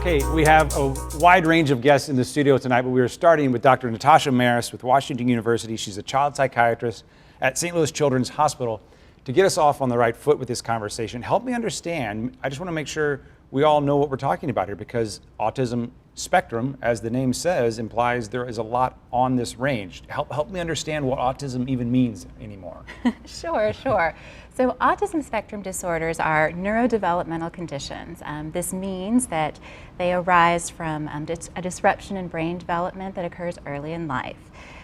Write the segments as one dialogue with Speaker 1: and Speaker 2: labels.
Speaker 1: Okay, we have a wide range of guests in the studio tonight, but we are starting with Dr. Natasha Marrus with Washington University. She's a child psychiatrist at St. Louis Children's Hospital. To get us off on the right foot with this conversation, help me understand. I just want to make sure we all know what we're talking about here, because autism spectrum, as the name says, implies there is a lot on this range. Help me understand what autism even means anymore.
Speaker 2: Sure. So autism spectrum disorders are neurodevelopmental conditions. This means that they arise from a disruption in brain development that occurs early in life.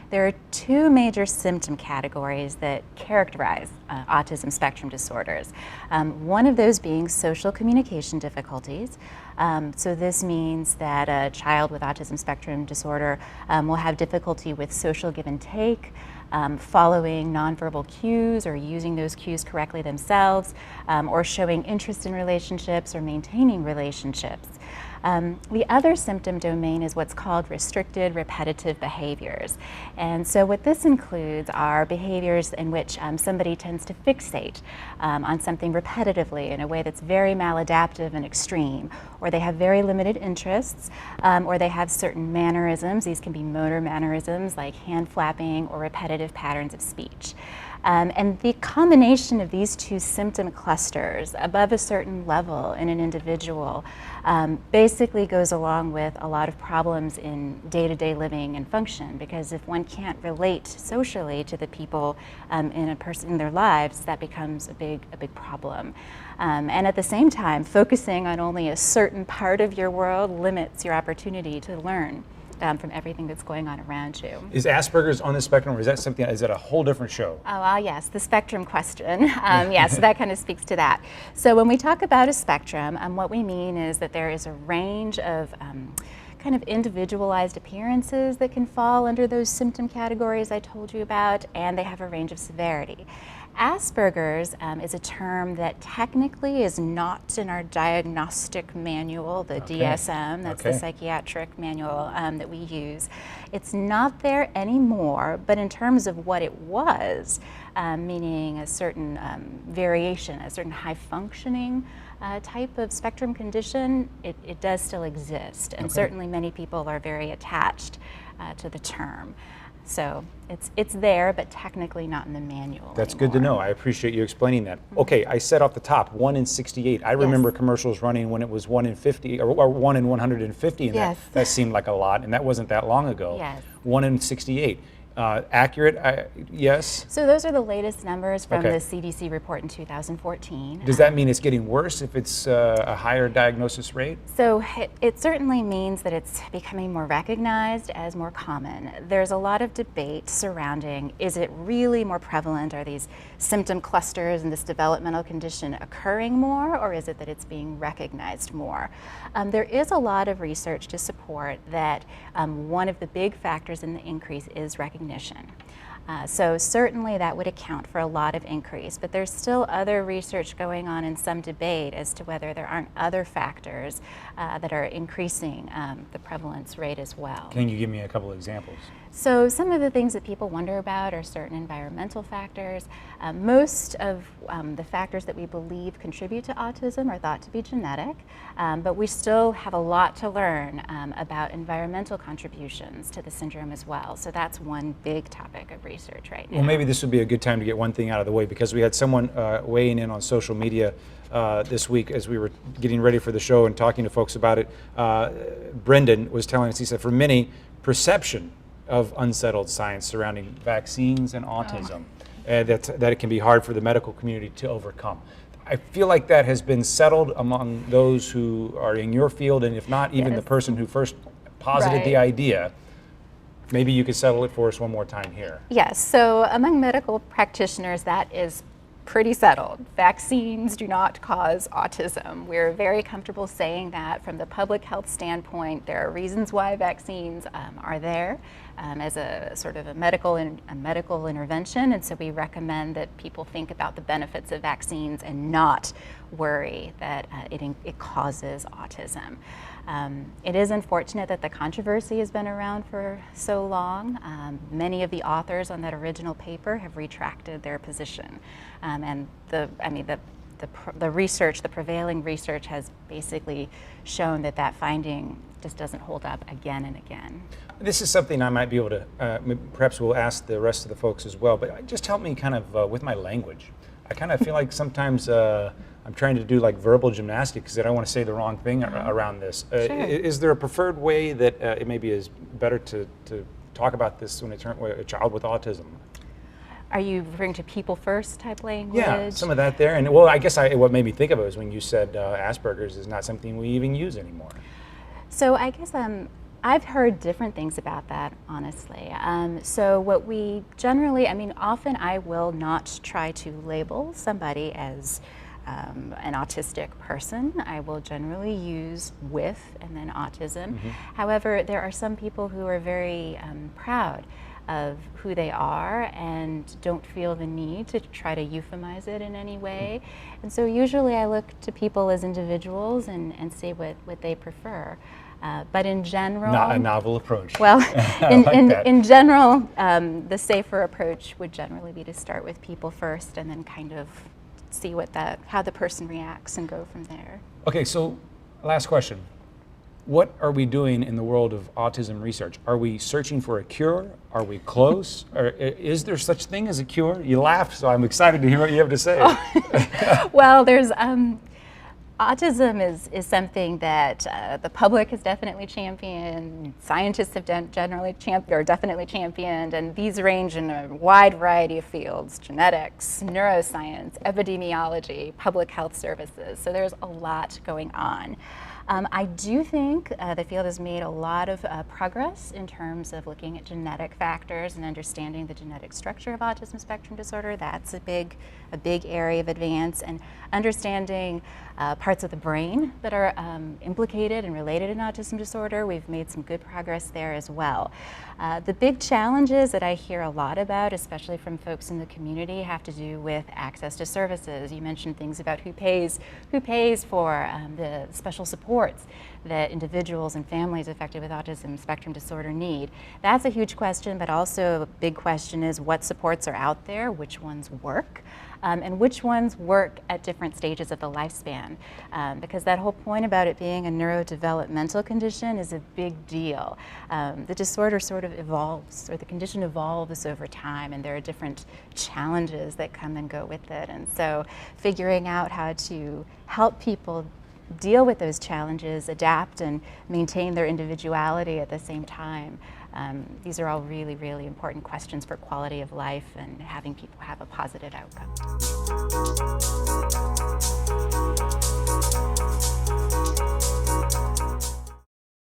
Speaker 2: There are two major symptom categories that characterize autism spectrum disorders. One of those being social communication difficulties. So this means that a child with autism spectrum disorder will have difficulty with social give and take, following nonverbal cues or using those cues correctly themselves, or showing interest in relationships or maintaining relationships. The other symptom domain is what's called restricted repetitive behaviors. And so what this includes are behaviors in which somebody tends to fixate on something repetitively in a way that's very maladaptive and extreme, or they have very limited interests, or they have certain mannerisms. These can be motor mannerisms like hand flapping or repetitive patterns of speech. And the combination of these two symptom clusters above a certain level in an individual basically goes along with a lot of problems in day-to-day living and function, because if one can't relate socially to the people in their lives, that becomes a big problem. And at the same time, focusing on only a certain part of your world limits your opportunity to learn from everything that's going on around you.
Speaker 1: Is Asperger's on the spectrum, or is that something? Is that a whole different show?
Speaker 2: Oh, yes, the spectrum question. Yes, so that kind of speaks to that. So when we talk about a spectrum, what we mean is that there is a range of kind of individualized appearances that can fall under those symptom categories I told you about, and they have a range of severity. Asperger's is a term that technically is not in our diagnostic manual, the DSM, that's the psychiatric manual that we use. It's not there anymore, but in terms of what it was, meaning a certain variation, a certain high functioning type of spectrum condition, it does still exist. And certainly many people are very attached to the term. So it's there, but technically not in the manual.
Speaker 1: That's
Speaker 2: anymore.
Speaker 1: good to know. I appreciate you explaining that. Okay, I said off the top, 1 in 68. I remember commercials running when it was 1 in 50, or 1 in 150, and that seemed like a lot, and that wasn't that long ago.
Speaker 2: Yes.
Speaker 1: 1 in 68. Accurate? Yes?
Speaker 2: So those are the latest numbers from the CDC report in 2014.
Speaker 1: Does that mean it's getting worse if it's a higher diagnosis rate?
Speaker 2: So it certainly means that it's becoming more recognized as more common. There's a lot of debate surrounding, is it really more prevalent? Are these symptom clusters and this developmental condition occurring more, or is it that it's being recognized more? There is a lot of research to support that one of the big factors in the increase is recognition. So certainly that would account for a lot of increase, but there's still other research going on and some debate as to whether there aren't other factors that are increasing the prevalence rate as well.
Speaker 1: Can you give me a couple of examples?
Speaker 2: So some of the things that people wonder about are certain environmental factors. Most of the factors that we believe contribute to autism are thought to be genetic, but we still have a lot to learn about environmental contributions to the syndrome as well. So that's one big topic of research right now.
Speaker 1: Well, maybe this would be a good time to get one thing out of the way, because we had someone weighing in on social media this week as we were getting ready for the show and talking to folks about it. Brendan was telling us, he said, for many, perception of unsettled science surrounding vaccines and autism, that it can be hard for the medical community to overcome. I feel like that has been settled among those who are in your field, and if not even the person who first posited the idea. Maybe you could settle it for us one more time here.
Speaker 2: Yes, so among medical practitioners, that is pretty settled. Vaccines do not cause autism. We're very comfortable saying that from the public health standpoint. There are reasons why vaccines are there as a sort of a medical intervention, and so we recommend that people think about the benefits of vaccines and not worry that it causes autism. It is unfortunate that the controversy has been around for so long. Many of the authors on that original paper have retracted their position, and the the research, the prevailing research has basically shown that that finding just doesn't hold up again and again.
Speaker 1: This is something I might be able to, perhaps we'll ask the rest of the folks as well, but just help me kind of with my language. I kind of feel like sometimes I'm trying to do like verbal gymnastics because I don't want to say the wrong thing around this.
Speaker 2: Sure.
Speaker 1: Is there a preferred way that it maybe is better to talk about this when it's a child with autism?
Speaker 2: Are you referring to people first type language?
Speaker 1: Yeah, some of that there. And well, I guess what made me think of it was when you said Asperger's is not something we even use anymore.
Speaker 2: So I guess I've heard different things about that, honestly. So what we generally, I mean, often I will not try to label somebody as an autistic person. I will generally use with and then autism.
Speaker 1: Mm-hmm.
Speaker 2: However, there are some people who are very proud of who they are and don't feel the need to try to euphemize it in any way. And so usually I look to people as individuals and see what they prefer. But in general...
Speaker 1: Not a novel approach.
Speaker 2: Well,
Speaker 1: like
Speaker 2: in general, the safer approach would generally be to start with people first and then kind of see how the person reacts and go from there.
Speaker 1: Okay, so last question. What are we doing in the world of autism research? Are we searching for a cure? Are we close? Or is there such thing as a cure? You laugh, so I'm excited to hear what you have to say.
Speaker 2: Well, there's autism is something that the public has definitely championed, scientists have definitely championed, and these range in a wide variety of fields: genetics, neuroscience, epidemiology, public health services. So there's a lot going on. I do think the field has made a lot of progress in terms of looking at genetic factors and understanding the genetic structure of autism spectrum disorder. That's a big area of advance, and understanding parts of the brain that are implicated and related in autism disorder. We've made some good progress there as well. The big challenges that I hear a lot about, especially from folks in the community, have to do with access to services. You mentioned things about who pays for the special supports that individuals and families affected with autism spectrum disorder need. That's a huge question, but also a big question is what supports are out there, which ones work, and which ones work at different stages of the lifespan. Because that whole point about it being a neurodevelopmental condition is a big deal. The disorder sort of evolves, or the condition evolves over time, and there are different challenges that come and go with it. And so figuring out how to help people deal with those challenges, adapt, and maintain their individuality at the same time. These are all really, really important questions for quality of life and having people have a positive outcome.